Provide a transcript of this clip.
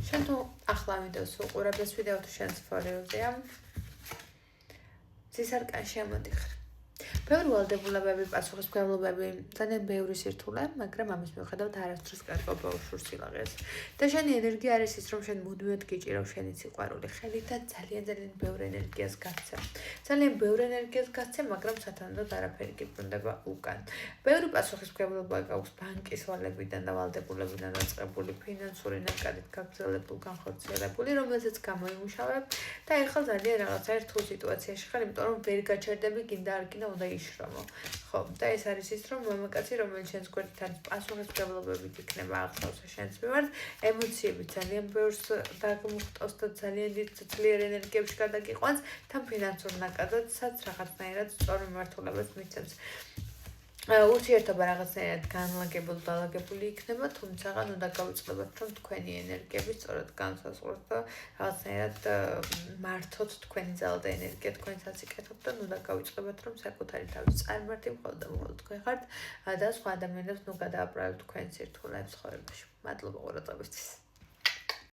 შენ თუ ახლა ვიდეოს უყურებ, ეს ვიდეო თუ შენს ფორიოზეა, ზისარკანში ამოდიხარ. ბევრი ვალდებულებები, პასუხისმგებლობები, ძალიან ბევრი სირთულე, მაგრამ ამის მიუხედავად არასდროს კარგო ბავშვს ილაღეს. და შენი ენერგია არის ის, რომ შენ მუდმივად გიჭირავს შენი სიყვარული, ხელი და ძალიან ბევრი ენერგიას გაქცე. ძალიან ბევრი ენერგიას გაქცე, მაგრამ სათანადოდ არაფერი გიბრუნდება უკან. ბევრი პასუხისმგებლობა გაქვს ბანკის ვალებიდან და ვალდებულებიდან დაწყებული, ფინანსური ნაკადით გაგრძელებულ, განხორციელებული, რომელზეც გამოიმუშავებ და ეხლა ძალიან რაღაცა რთულ სიტუაციაში ხარ, იმიტომ რომ ვერ გაჩერდები, გინდა არ გინდა უნდა იშრომო. ხო, და ეს არის ის, რომ მამაკაცი, რომელიც შენს გვერდით არის, პასუხისმგებლობებით იქნება აღსავსე შენს მიმართ, ემოციები ძალიან ბევრს დაგმუხტავს და ძალიან დიდ ძლიერ ენერგიებში გადაგიყვანს, თან ფინანსურ ნაკადადსაც რაღაცნაირად სწორ მიმართულებას მიცემს. ურთიერთობა რაღაცნაირად განლაგებული იქნება, თუმცა უნდა გავიწყდებათ, რომ თქვენი ენერგიები სწორად განსაზღვროთ და რაღაცნაირად მართოთ თქვენი ძალა და ენერგია თქვენ საციკეთოთ და უნდა გავიწყდებათ, რომ საკუთარი თავის წარმართი მხოლოდ და მხოლოდ თქვენ ხართ და სხვა ადამიანებს გადააправებთ თქვენ სირთულეებს ცხოვრებაში. მადლობა ყურადღებისთვის.